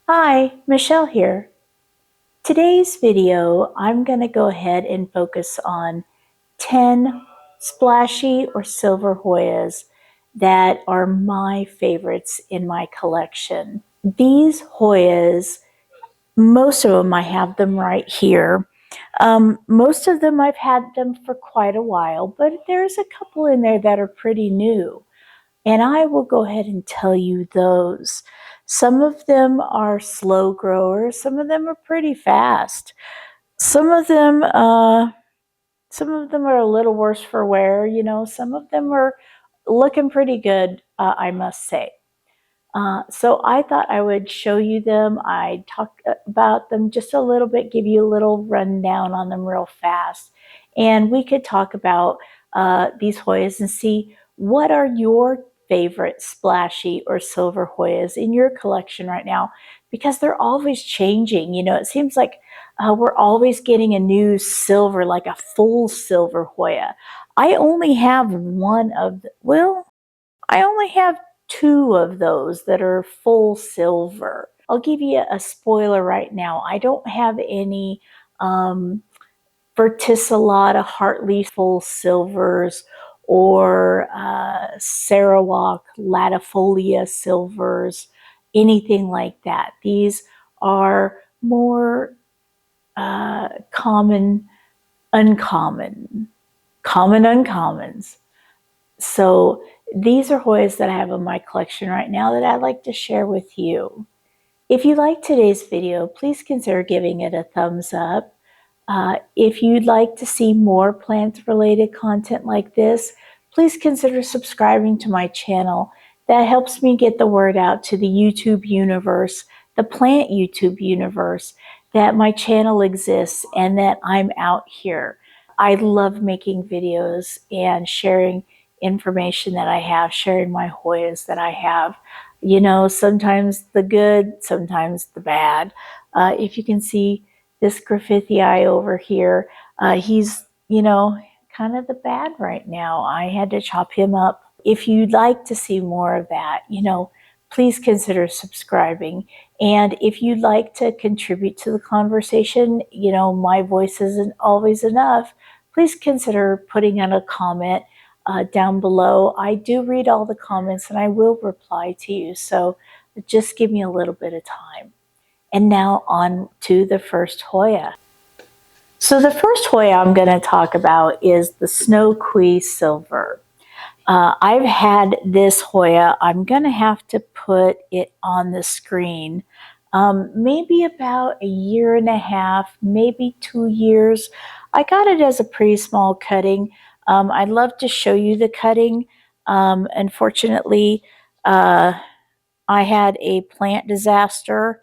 Hi, Michelle here. Today's video, I'm going to go ahead and focus on 10 splashy or silver Hoyas that are my favorites in my collection. These Hoyas, most of them, I have them right here. Most of them, I've had them for quite a while, but there's a couple in there that are pretty new. And I will go ahead and tell you those. Some of them are slow growers. Some of them are pretty fast. Some of them, are a little worse for wear. Some of them are looking pretty good, I must say. So I thought I would show you them. I'd talk about them just a little bit, give you a little rundown on them real fast. And we could talk about these Hoyas and see what are your favorite splashy or silver Hoyas in your collection right now, because they're always changing. It seems like we're always getting a new silver, like a full silver Hoya. I only have I only have two of those that are full silver. I'll give you a spoiler right now. I don't have any verticillata heartleaf full silvers or Sarawak latifolia silvers, anything like that. These are more common uncommons. So these are Hoyas that I have in my collection right now that I'd like to share with you. If you like today's video, please consider giving it a thumbs up. If you'd like to see more plant-related content like this, please consider subscribing to my channel. That helps me get the word out to the YouTube universe, the plant YouTube universe, that my channel exists and that I'm out here. I love making videos and sharing information that I have, sharing my Hoyas that I have. Sometimes the good, sometimes the bad. If you can see this Griffithii over here, he's, kind of the bad right now. I had to chop him up. If you'd like to see more of that, please consider subscribing. And if you'd like to contribute to the conversation, my voice isn't always enough, please consider putting in a comment down below. I do read all the comments and I will reply to you. So just give me a little bit of time. And now on to the first Hoya. So the first Hoya I'm going to talk about is the Snow Queen Silver. I've had this Hoya. I'm going to have to put it on the screen. Maybe about a year and a half, maybe 2 years. I got it as a pretty small cutting. I'd love to show you the cutting. Unfortunately, I had a plant disaster,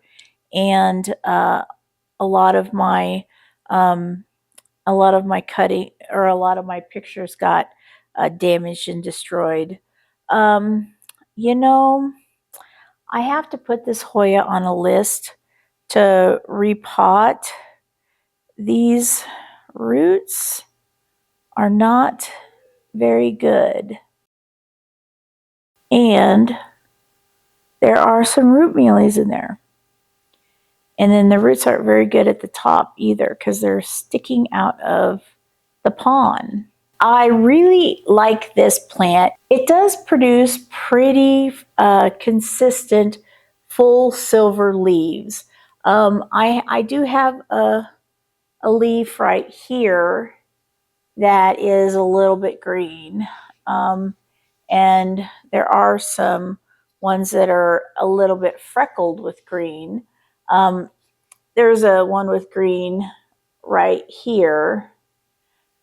and a lot of my cutting, or a lot of my pictures got damaged and destroyed. Um, you know, I have to put this Hoya on a list to repot. These roots are not very good, and there are some root mealies in there. And then the roots aren't very good at the top either, because they're sticking out of the pond. I really like this plant. It does produce pretty consistent full silver leaves. I do have a leaf right here that is a little bit green. And there are some ones that are a little bit freckled with green. There's a one with green right here.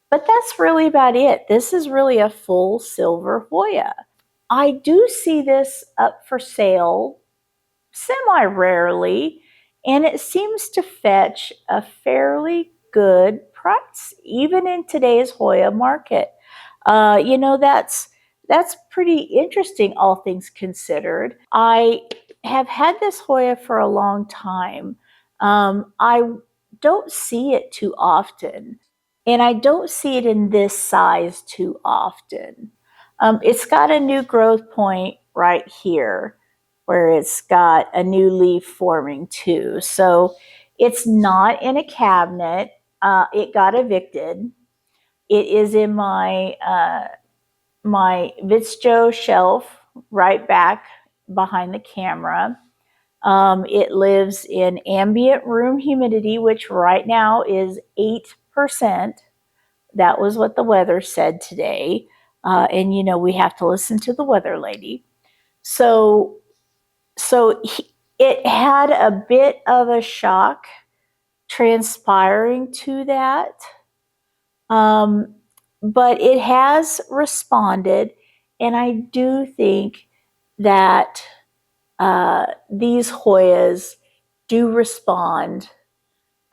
But that's really about it. This is really a full silver Hoya. I do see this up for sale semi-rarely, and it seems to fetch a fairly good price, even in today's Hoya market. That's pretty interesting, all things considered. I have had this Hoya for a long time. I don't see it too often. And I don't see it in this size too often. It's got a new growth point right here. where it's got a new leaf forming too. So it's not in a cabinet. It got evicted. It is in my Vitzjo shelf right back behind the camera. It lives in ambient room humidity, which right now is 8%. That was what the weather said today. And you know, we have to listen to the weather lady. So it had a bit of a shock transpiring to that. But it has responded, and I do think that these Hoyas do respond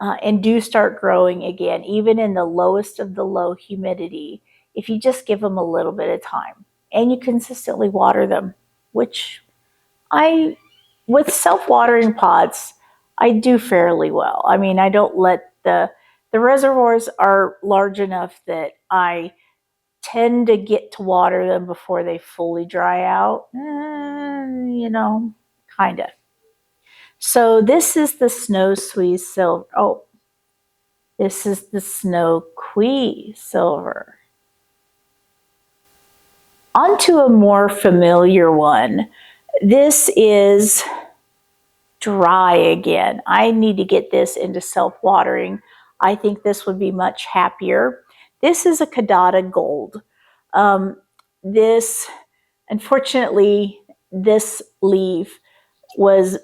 and do start growing again, even in the lowest of the low humidity, if you just give them a little bit of time and you consistently water them, which with self-watering pots, I do fairly well. I mean, I don't let the reservoirs are large enough that I tend to get to water them before they fully dry out. You know, kind of. So this is the Snow Sweet Silver. Oh, this is the Snow Queen Silver. On to a more familiar one. This is dry again. I need to get this into self-watering. I think this would be much happier. This is a caudata gold. This, unfortunately, this leaf was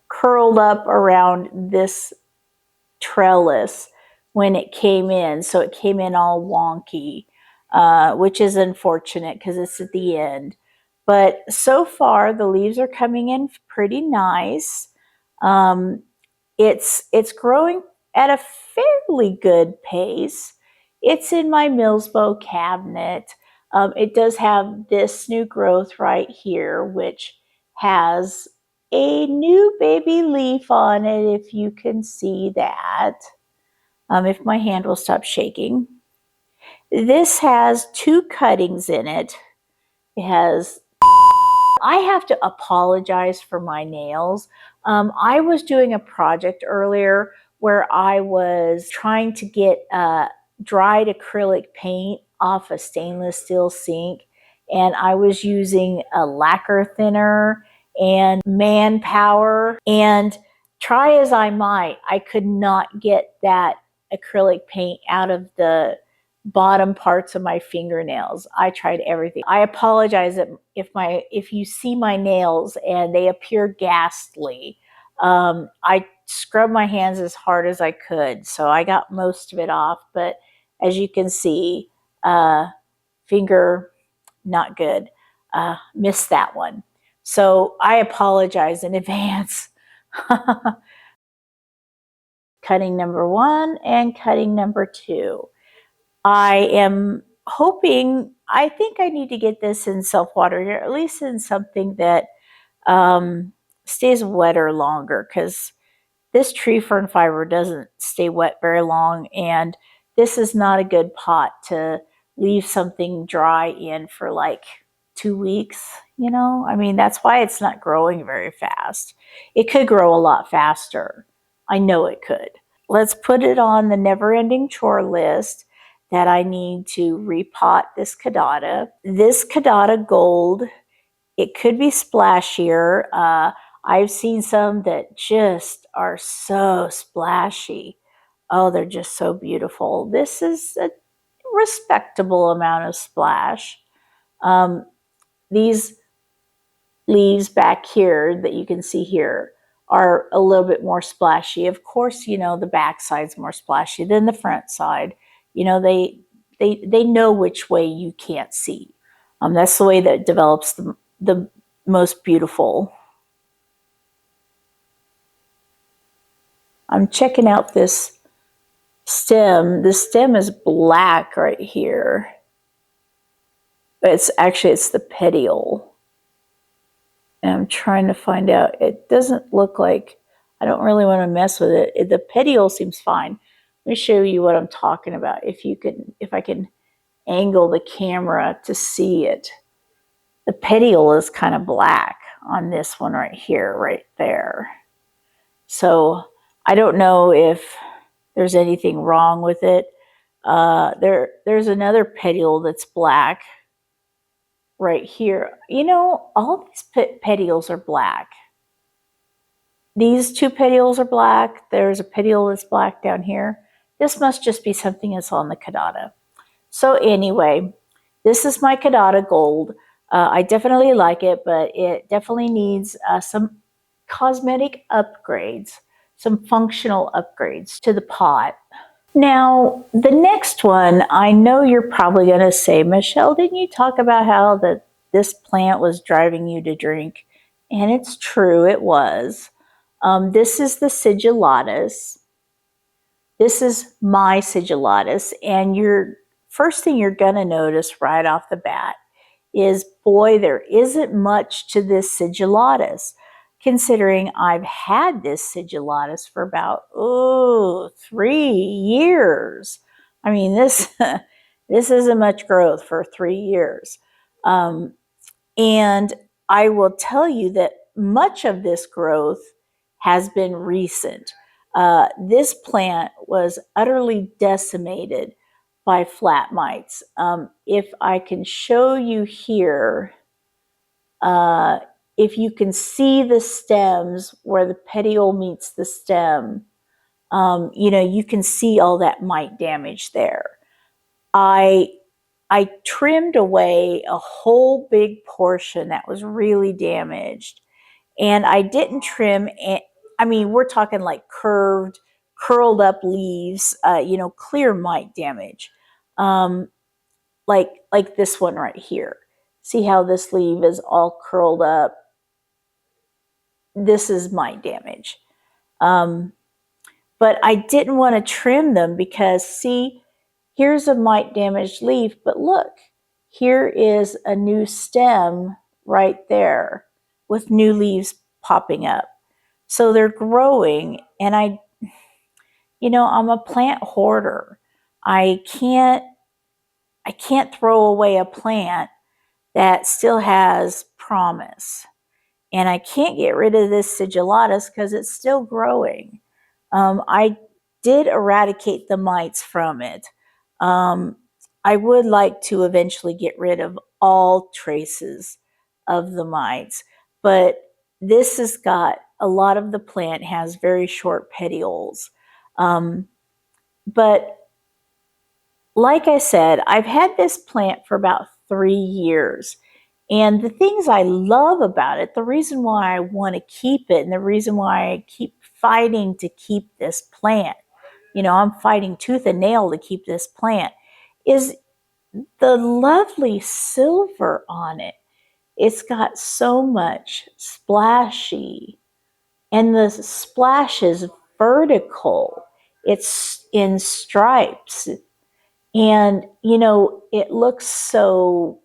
curled up around this trellis when it came in, so it came in all wonky, which is unfortunate because it's at the end. But so far, the leaves are coming in pretty nice. It's growing at a fairly good pace. It's in my Millsbow cabinet. It does have this new growth right here, which has a new baby leaf on it, if you can see that. If my hand will stop shaking. This has 2 cuttings in it. It has, I have to apologize for my nails. I was doing a project earlier where I was trying to get dried acrylic paint off a stainless steel sink, and I was using a lacquer thinner and manpower, and try as I might, I could not get that acrylic paint out of the bottom parts of my fingernails. I tried everything. I apologize if you see my nails and they appear ghastly. I scrubbed my hands as hard as I could, so I got most of it off, but as you can see, finger not good. Missed that one. So I apologize in advance. Cutting number 1 and cutting number 2. I am hoping, I think I need to get this in self-watering, or at least in something that stays wetter longer, because this tree fern fiber doesn't stay wet very long, and this is not a good pot to leave something dry in for like 2 weeks, you know? I mean, that's why it's not growing very fast. It could grow a lot faster. I know it could. Let's put it on the never-ending chore list that I need to repot this caudata. This caudata gold, it could be splashier. I've seen some that just are so splashy. Oh, they're just so beautiful. This is a respectable amount of splash. These leaves back here that you can see here are a little bit more splashy. Of course, you know, the back side's more splashy than the front side. You know, they know which way you can't see. That's the way that it develops the most beautiful. I'm checking out this stem. The stem is black right here. But it's the petiole. And I'm trying to find out. It doesn't look like, I don't really want to mess with it. The petiole seems fine. Let me show you what I'm talking about. If I can angle the camera to see it. The petiole is kind of black on this one right here, right there. So I don't know if there's anything wrong with it. There's another petiole that's black right here. You know, all these petioles are black. These two petioles are black. There's a petiole that's black down here. This must just be something that's on the caudata. So anyway, this is my caudata gold. I definitely like it, but it definitely needs some cosmetic upgrades, some functional upgrades to the pot. Now, the next one, I know you're probably going to say, Michelle, didn't you talk about how this plant was driving you to drink? And it's true, it was. This is the sigilatis. This is my sigilatis, and your first thing you're going to notice right off the bat is, boy, there isn't much to this sigilatis, considering I've had this sigilatis for about 3 years. I mean, this this isn't much growth for 3 years. And I will tell you that much of this growth has been recent. This plant was utterly decimated by flat mites. If I can show you here, if you can see the stems where the petiole meets the stem, you know, you can see all that mite damage there. I trimmed away a whole big portion that was really damaged, and I didn't trim it. I mean, we're talking like curled up leaves, you know, clear mite damage, like this one right here. See how this leaf is all curled up? This is mite damage. But I didn't want to trim them because, see, here's a mite damaged leaf, but look, here is a new stem right there with new leaves popping up. So they're growing, and you know, I'm a plant hoarder. I can't throw away a plant that still has promise. And I can't get rid of this sigilatis because it's still growing. I did eradicate the mites from it. I would like to eventually get rid of all traces of the mites, but this has got a lot of the plant has very short petioles. But like I said, I've had this plant for about 3 years. And the things I love about it, the reason why I want to keep it and the reason why I keep fighting to keep this plant, you know, I'm fighting tooth and nail to keep this plant, is the lovely silver on it. It's got so much splashy, and the splash is vertical. It's in stripes. And, you know, it looks so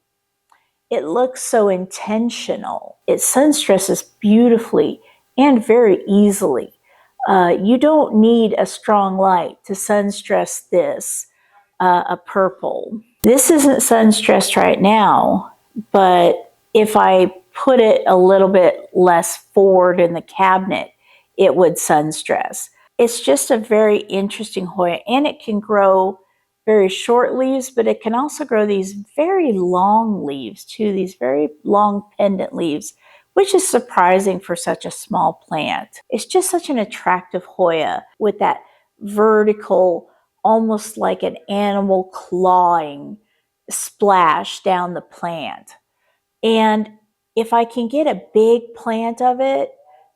intentional. It sun stresses beautifully and very easily. You don't need a strong light to sun stress this, a purple. This isn't sun stressed right now, but if I put it a little bit less forward in the cabinet, it would sun stress. It's just a very interesting Hoya, and it can grow very short leaves, but it can also grow these very long leaves too, these very long pendant leaves, which is surprising for such a small plant. It's just such an attractive Hoya with that vertical, almost like an animal clawing splash down the plant. And if I can get a big plant of it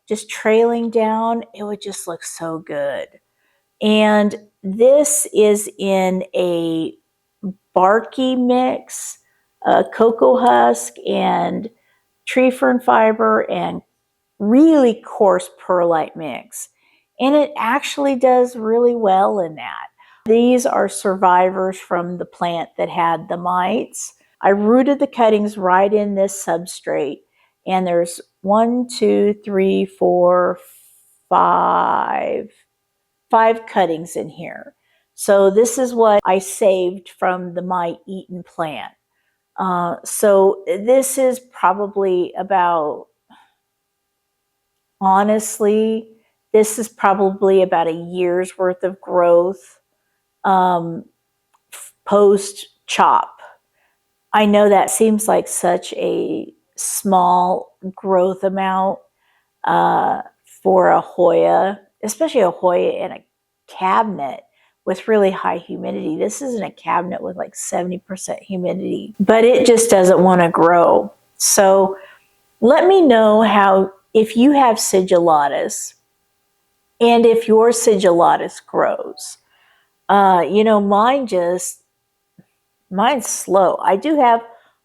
just trailing down, it would just look so good. And this is in a barky mix, cocoa husk and tree fern fiber and really coarse perlite mix. And it actually does really well in that. These are survivors from the plant that had the mites. I rooted the cuttings right in this substrate, and there's 1, 2, 3, 4, 5 cuttings in here. So this is what I saved from the mite-eaten plant. So this is probably about, honestly, this is probably about a year's worth of growth post chop. I know that seems like such a small growth amount for a Hoya, especially a Hoya in a cabinet with really high humidity. This isn't a cabinet with like 70% humidity, but it just doesn't want to grow. So let me know how, if you have sigilatis and if your sigilatis grows. Mine's slow. I do have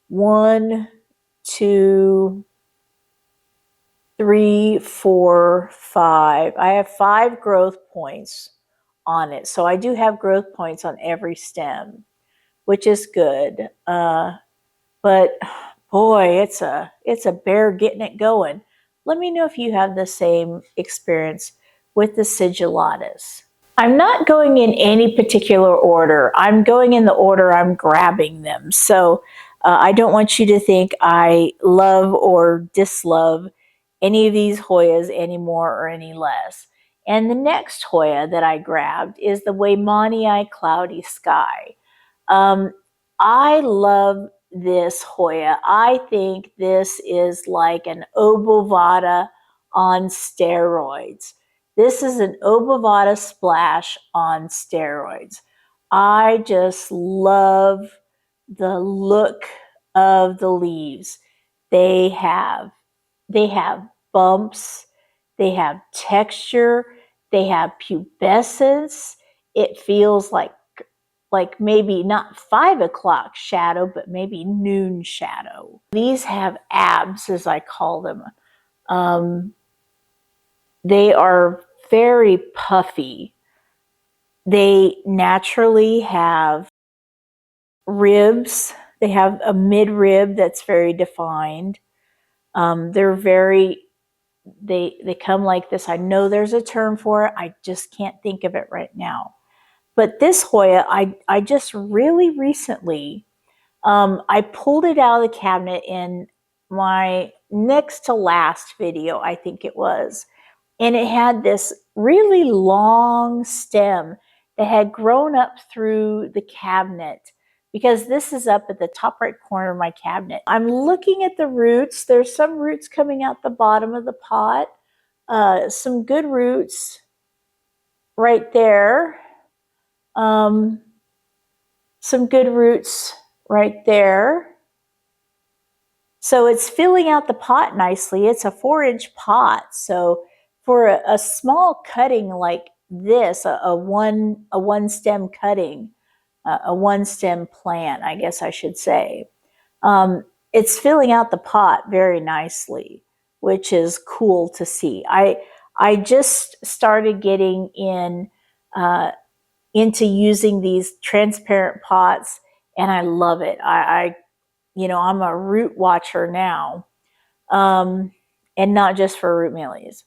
1, 2, 3, 4, 5. I have 5 growth points on it. So I do have growth points on every stem, which is good. But boy, it's a bear getting it going. Let me know if you have the same experience with the sigilatis. I'm not going in any particular order. I'm going in the order I'm grabbing them. So I don't want you to think I love or dislove any of these Hoyas any more or any less. And the next Hoya that I grabbed is the Waymaniae Cloudy Sky. I love this Hoya. I think this is like an obovata on steroids. This is an obovata splash on steroids. I just love the look of the leaves. They have bumps, they have texture, they have pubescence. It feels like maybe not 5 o'clock shadow, but maybe noon shadow. These have abs, as I call them. They are very puffy. They naturally have ribs. They have a midrib that's very defined. They're very, they come like this. I know there's a term for it. I just can't think of it right now. But this Hoya, I just really recently, I pulled it out of the cabinet in my next to last video, I think it was. And it had this really long stem that had grown up through the cabinet, because this is up at the top right corner of my cabinet. I'm looking at the roots. There's some roots coming out the bottom of the pot. Some good roots right there. Some good roots right there. So it's filling out the pot nicely. It's a 4-inch pot. So for a small cutting like this, a one stem cutting, a one stem plant, I guess I should say, it's filling out the pot very nicely, which is cool to see. I just started getting into using these transparent pots, and I love it. I'm a root watcher now, and not just for root mealies.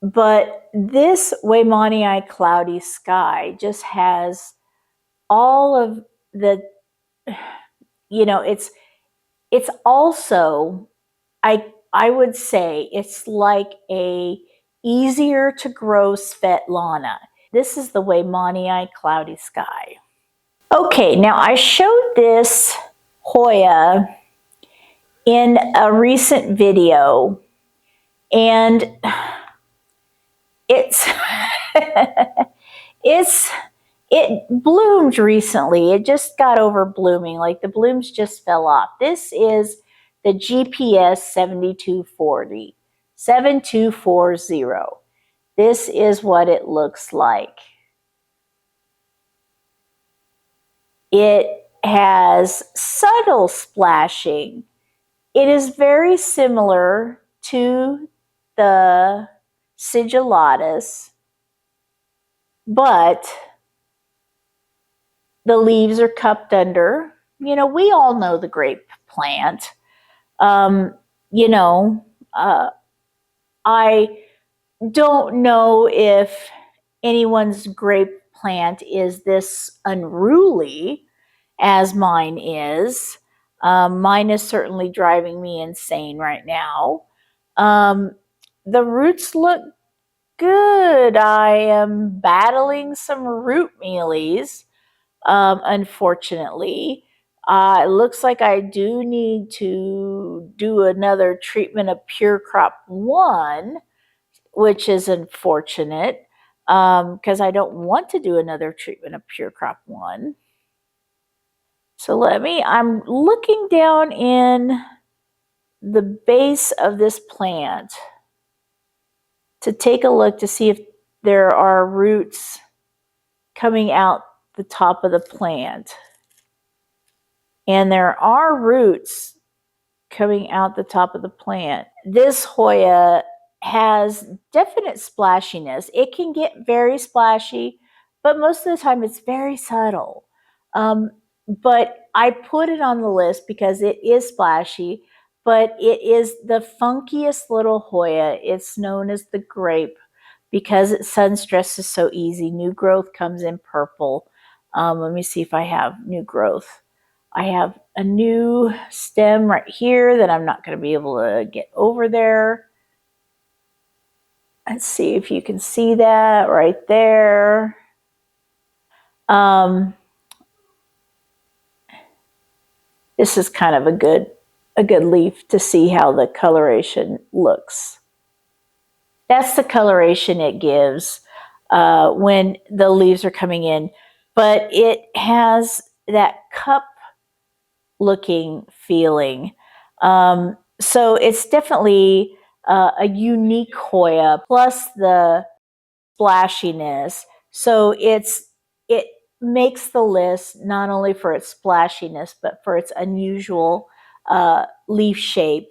But this Waymaniae Cloudy Sky just has all of the, it's also, I would say it's like a easier to grow Svetlana. This is the Waymaniae Cloudy Sky. Okay, now I showed this Hoya in a recent video, and it bloomed recently. It just got over blooming, like the blooms just fell off. This is the GPS 7240. This is what it looks like. It has subtle splashing. It is very similar to the sigilatis, but the leaves are cupped under. We all know the grape plant. I don't know if anyone's grape plant is this unruly as mine is. Mine is certainly driving me insane right now. The roots look good. I am battling some root mealies, unfortunately. It looks like I do need to do another treatment of Pure Crop 1, which is unfortunate because I don't want to do another treatment of Pure Crop 1. So I'm looking down in the base of this plant to take a look to see if there are roots coming out the top of the plant. And there are roots coming out the top of the plant. This Hoya has definite splashiness. It can get very splashy, but most of the time it's very subtle. But I put it on the list because it is splashy, but it is the funkiest little Hoya. It's known as the grape because its sun stress is so easy. New growth comes in purple. Let me see if I have new growth. I have a new stem right here that I'm not going to be able to get over there. Let's see if you can see that right there. This is kind of a good leaf to see how the coloration looks. That's the coloration it gives when the leaves are coming in, but it has that cup looking feeling. So it's definitely a unique Hoya, plus the splashiness. So it makes the list not only for its splashiness, but for its unusual leaf shape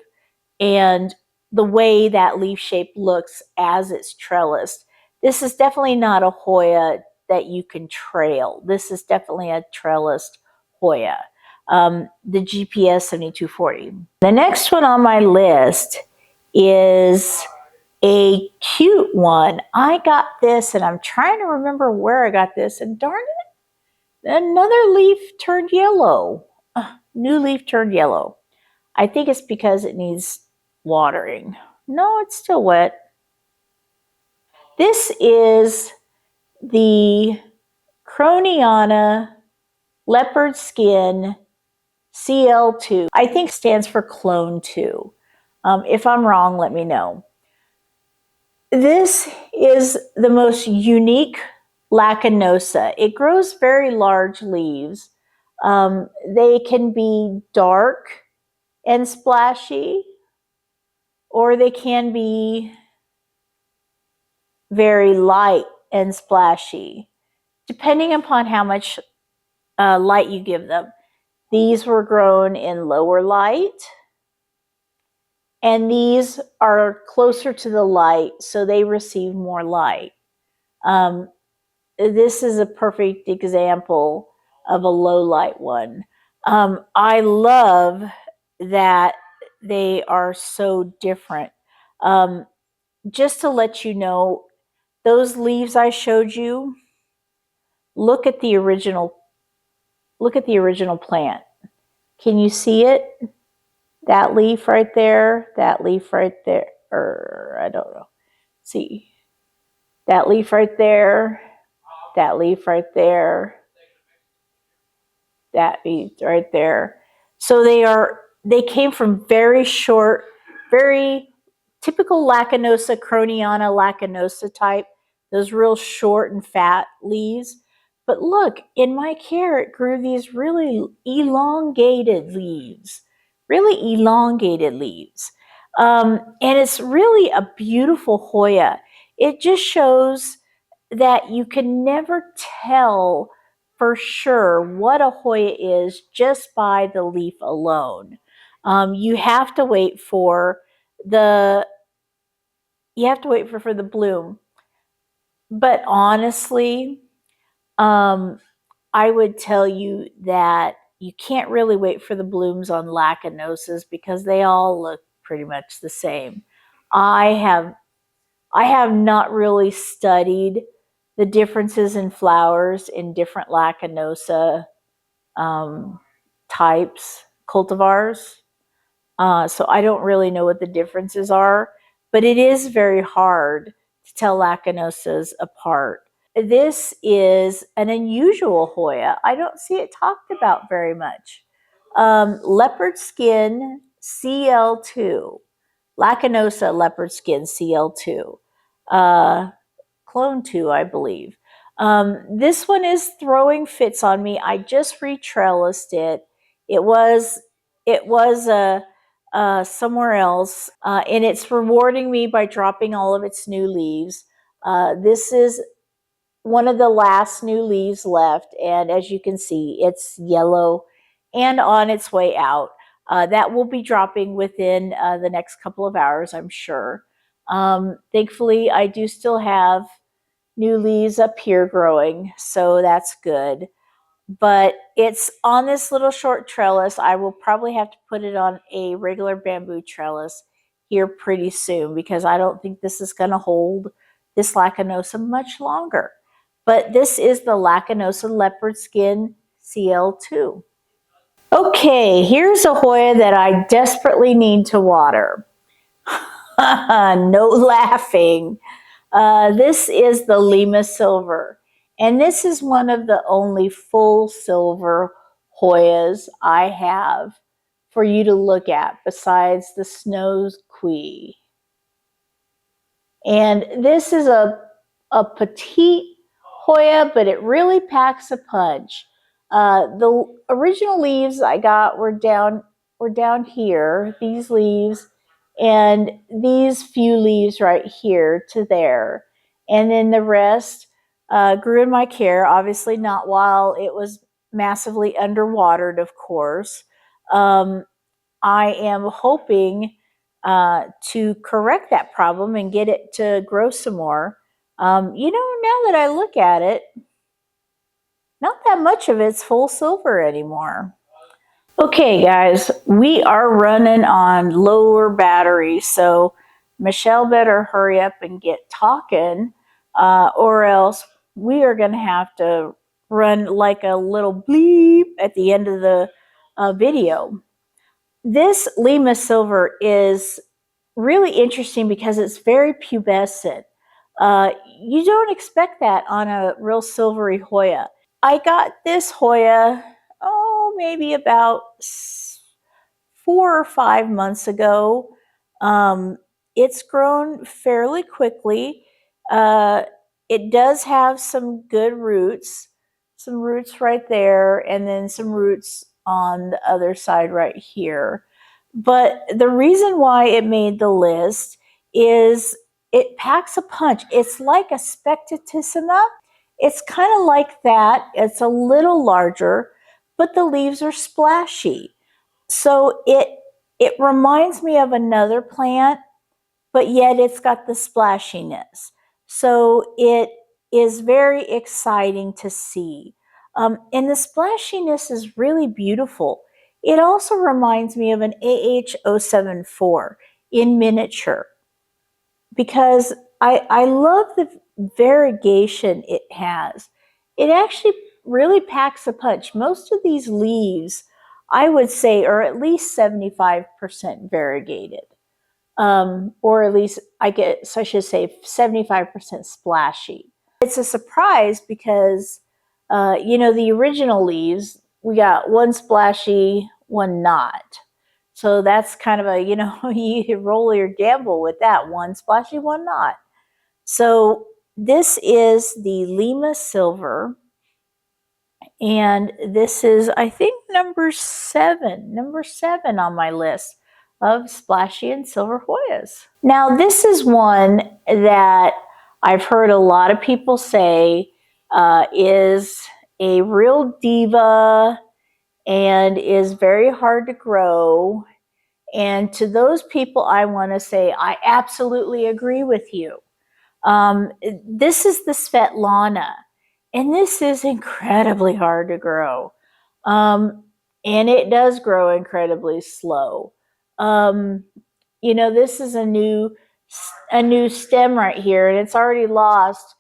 and the way that leaf shape looks as it's trellised. This is definitely not a Hoya that you can trail. This is definitely a trellised Hoya. The GPS 7240. The next one on my list is a cute one. I got this, and I'm trying to remember where I got this, and darn it, another leaf turned yellow. New leaf turned yellow. I think it's because it needs watering. No, it's still wet. This is the Croniana Leopard Skin CL2. I think it stands for Clone 2. If I'm wrong, let me know. This is the most unique lacunosa. It grows very large leaves. They can be dark and splashy, or they can be very light and splashy, depending upon how much light you give them. These were grown in lower light, and these are closer to the light, so they receive more light. This is a perfect example of a low light one. I love that they are so different. Just to let you know, those leaves I showed you, look at the original plant. Can you see it? That leaf right there, that leaf right there, or I don't know. See, that leaf right there, that leaf right there, that leaf right there. So they came from very short, very typical lacunosa, Croniana lacunosa type, those real short and fat leaves. But look, in my care, it grew these really elongated leaves. And it's really a beautiful Hoya. It just shows that you can never tell for sure what a Hoya is just by the leaf alone. You have to wait for the bloom. But honestly, I would tell you that you can't really wait for the blooms on lacunosas because they all look pretty much the same. I have not really studied the differences in flowers in different lacanosa types. cultivars. So I don't really know what the differences are, but it is very hard to tell lacunosas apart. This is an unusual Hoya. I don't see it talked about very much. Leopard Skin CL2, Lacunosa Leopard Skin CL2, Clone 2, I believe. This one is throwing fits on me. I just retrellised it. It was somewhere else, and it's rewarding me by dropping all of its new leaves. This is one of the last new leaves left, and as you can see, it's yellow and on its way out. That will be dropping within the next couple of hours, I'm sure. Thankfully, I do still have new leaves up here growing, so that's good. But it's on this little short trellis. I will probably have to put it on a regular bamboo trellis here pretty soon because I don't think this is going to hold this lacunosa much longer. But this is the Lacunosa Leopard Skin CL2. Okay, here's a Hoya that I desperately need to water. No laughing. This is the Lima Silver. And this is one of the only full silver Hoyas I have for you to look at besides the Snow Queen. And this is a petite Hoya, but it really packs a punch. The original leaves I got were down here, these leaves, and these few leaves right here to there. And then the rest grew in my care, obviously not while it was massively underwatered, of course. I am hoping to correct that problem and get it to grow some more. You know, now that I look at it, not that much of it's full silver anymore. Okay, guys, we are running on lower batteries, so Michelle better hurry up and get talking, or else we are going to have to run like a little bleep at the end of the video. This Lima Silver is really interesting because it's very pubescent. You don't expect that on a real silvery Hoya. I got this Hoya, maybe about 4 or 5 months ago. It's grown fairly quickly. It does have some good roots, some roots right there, and then some roots on the other side right here. But the reason why it made the list is it packs a punch. It's like a spectatissima. It's kind of like that. It's a little larger, but the leaves are splashy. So it reminds me of another plant, but yet it's got the splashiness. So it is very exciting to see. And the splashiness is really beautiful. It also reminds me of an AH074 in miniature because I love the variegation it has. It actually really packs a punch. Most of these leaves, I would say, are at least 75% variegated. Or at least I should say 75% splashy. It's a surprise because, the original leaves, we got one splashy, one not. So that's kind of a, you roll your gamble with that, one splashy, one not. So this is the Lima Silver. And this is, I think, number seven on my list of Splashy and Silver Hoyas. Now, this is one that I've heard a lot of people say is a real diva and is very hard to grow. And to those people, I want to say, I absolutely agree with you. This is the Svetlana, and this is incredibly hard to grow. And it does grow incredibly slow. This is a new stem right here, and it's already lost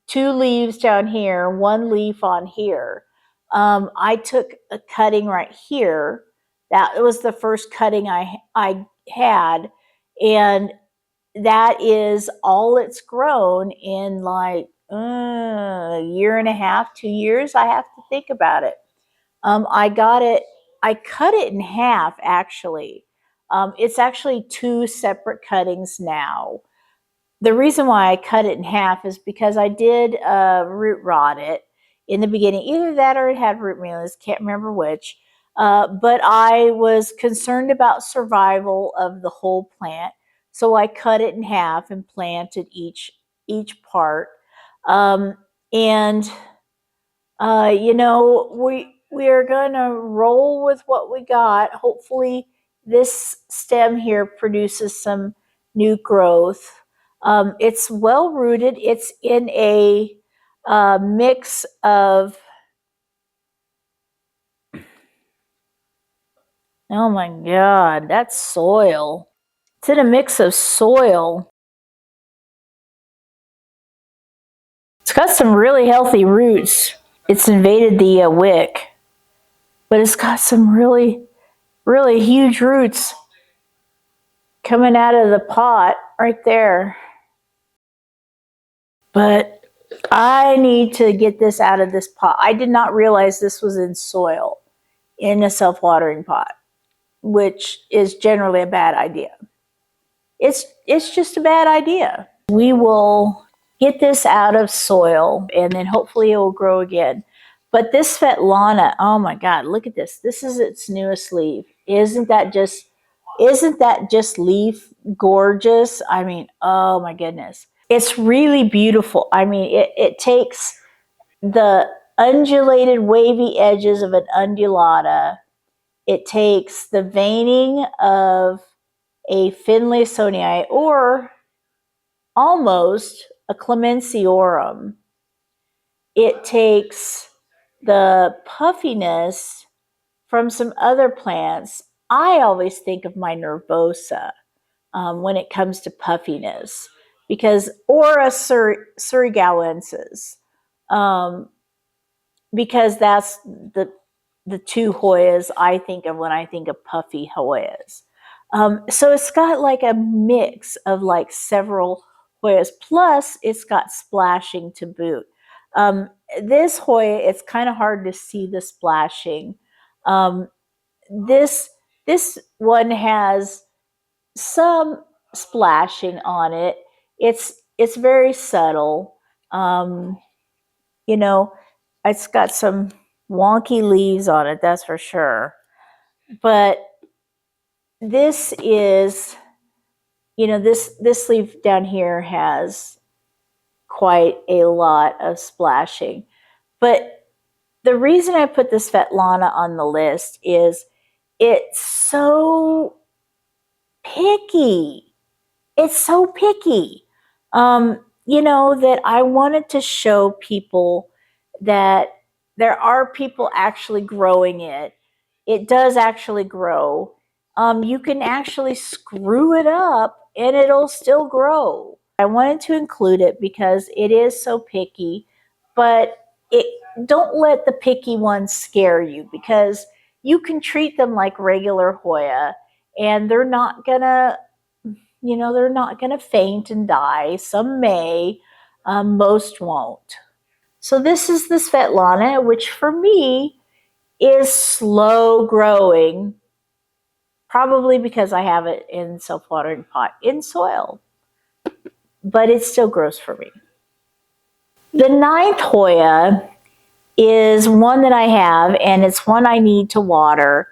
2 leaves down here, 1 leaf on here. I took a cutting right here That was the first cutting I had, and that is all it's grown in like a year and a half, 2 years. I have to think about it. I cut it in half actually. It's actually two separate cuttings now. The reason why I cut it in half is because I did root rot it in the beginning. Either that or it had root mealiness, can't remember which. But I was concerned about survival of the whole plant. So I cut it in half and planted each part. Um, and you know, we are gonna roll with what we got. Hopefully, this stem here produces some new growth. It's well rooted. It's in a mix of. Oh my God, that's soil. It's in a mix of soil. It's got some really healthy roots. It's invaded the wick, but it's got some really huge roots coming out of the pot right there. But I need to get this out of this pot. I did not realize this was in soil in a self-watering pot, which is generally a bad idea. It's just a bad idea. We will get this out of soil and then hopefully it will grow again. But this Svetlana, oh my God, look at this. This is its newest leaf. Isn't that just leaf gorgeous? I mean, oh my goodness. It's really beautiful. I mean, it takes the undulated wavy edges of an undulata. It takes the veining of a Finlaysonii or almost a Clemenciorum. It takes the puffiness from some other plants. I always think of my nervosa when it comes to puffiness, because Aura surigauensis, because that's the two Hoyas I think of when I think of puffy Hoyas. So it's got like a mix of like several Hoyas, plus it's got splashing to boot. This Hoya, it's kind of hard to see the splashing. Um, this one has some splashing on it. It's very subtle. You know, it's got some wonky leaves on it, that's for sure. But this is, you know, this leaf down here has quite a lot of splashing. But the reason I put this Svetlana on the list is it's so picky. It's so picky. You know, that I wanted to show people that there are people actually growing it. It does actually grow. You can actually screw it up and it'll still grow. I wanted to include it because it is so picky, but don't let the picky ones scare you, because you can treat them like regular Hoya and they're not gonna, you know, they're not gonna faint and die. Some may, most won't. So this is the Svetlana, which for me is slow growing, probably because I have it in self-watering pot in soil, but it still grows for me. The ninth Hoya is one that I have, and it's one I need to water.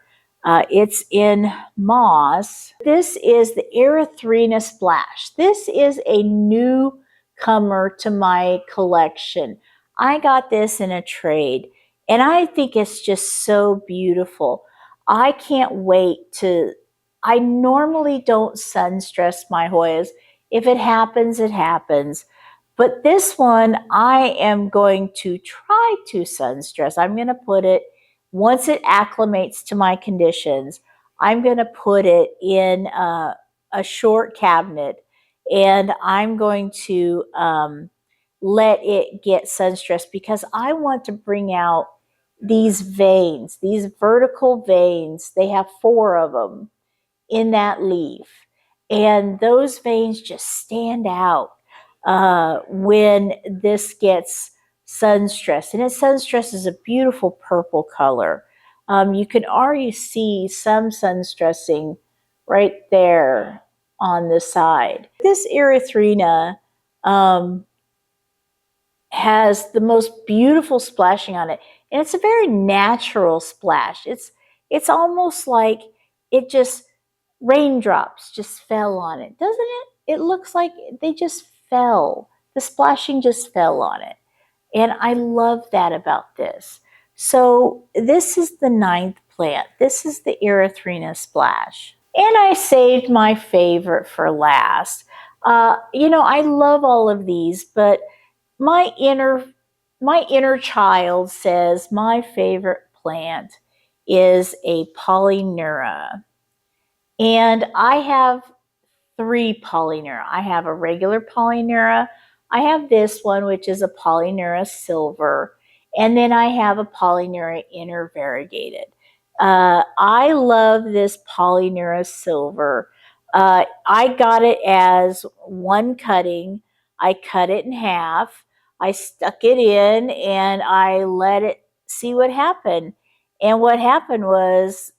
It's in moss. This is the erythrina splash. This is a newcomer to my collection. I got this in a trade, and I think it's just so beautiful. I can't wait to. I normally don't sun stress my Hoyas. If it happens, it happens. But this one, I am going to try to sun stress. I'm going to put it, once it acclimates to my conditions, I'm going to put it in a short cabinet, and I'm going to let it get sun stressed, because I want to bring out these veins, these vertical veins. They have 4 of them in that leaf. And those veins just stand out when this gets sun stressed. And its sun stress is a beautiful purple color. You can already see some sun stressing right there on the side. This erythrina has the most beautiful splashing on it. And it's a very natural splash. It's almost like it just, raindrops just fell on it, doesn't it? It looks like they just fell. The splashing just fell on it. And I love that about this. So this is the 9th plant. This is the erythrina splash. And I saved my favorite for last. I love all of these, but my inner child says my favorite plant is a polyneura. And I have 3 polyneura. I have a regular polyneura. I have this one, which is a polyneura silver. And then I have a polyneura intervariegated. I love this polyneura silver. I got it as one cutting. I cut it in half. I stuck it in and I let it see what happened. And what happened was,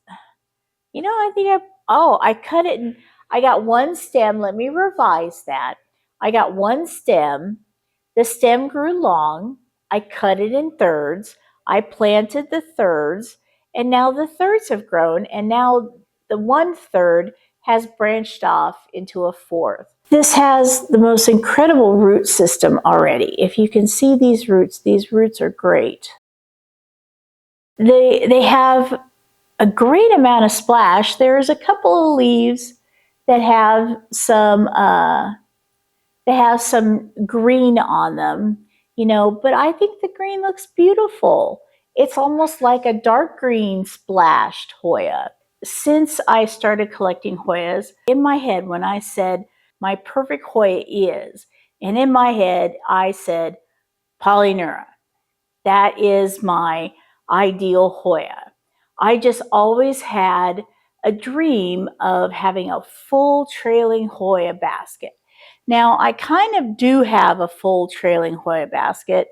I cut it and I got one stem. Let me revise that. I got one stem. The stem grew long. I cut it in thirds. I planted the thirds, and now the thirds have grown, and now the 1/3 has branched off into a 4th. This has the most incredible root system already. If you can see these roots are great. They have a great amount of splash. There's a couple of leaves that have some green on them, but I think the green looks beautiful. It's almost like a dark green splashed Hoya. Since I started collecting Hoyas, in my head when I said my perfect Hoya is, and in my head I said polyneura. That is my ideal Hoya. I just always had a dream of having a full trailing Hoya basket. Now, I kind of do have a full trailing Hoya basket,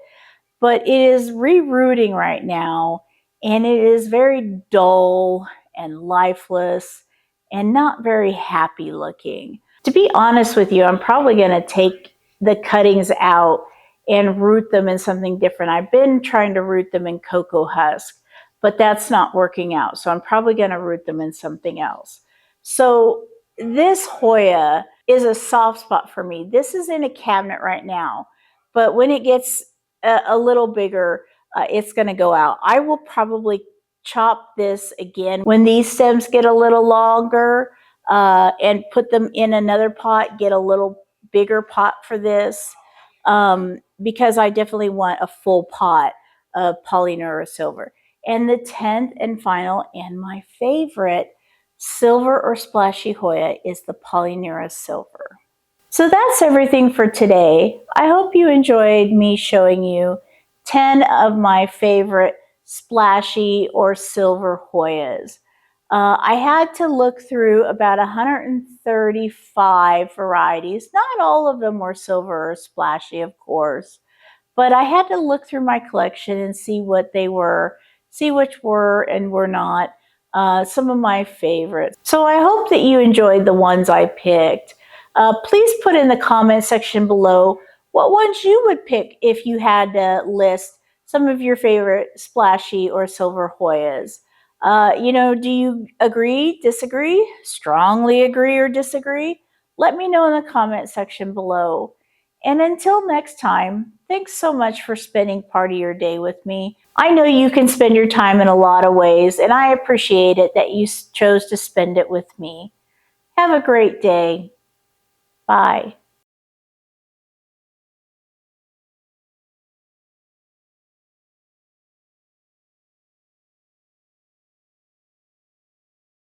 but it is rerooting right now, and it is very dull and lifeless and not very happy looking. To be honest with you, I'm probably going to take the cuttings out and root them in something different. I've been trying to root them in cocoa husk, but that's not working out. So I'm probably going to root them in something else. So this Hoya is a soft spot for me. This is in a cabinet right now, but when it gets a little bigger, it's going to go out. I will probably chop this again when these stems get a little longer and put them in another pot, get a little bigger pot for this because I definitely want a full pot of polyneura silver. And the 10th and final and my favorite silver or splashy Hoya is the polyneura silver. So that's everything for today. I hope you enjoyed me showing you 10 of my favorite splashy or silver Hoyas. I had to look through about 135 varieties. Not all of them were silver or splashy, of course, but I had to look through my collection and see what they were, see which were and were not some of my favorites. So I hope that you enjoyed the ones I picked. Please put in the comment section below what ones you would pick if you had to list some of your favorite splashy or silver Hoyas. Do you agree, disagree, strongly agree or disagree? Let me know in the comment section below. And until next time, thanks so much for spending part of your day with me. I know you can spend your time in a lot of ways, and I appreciate it that you chose to spend it with me. Have a great day. Bye.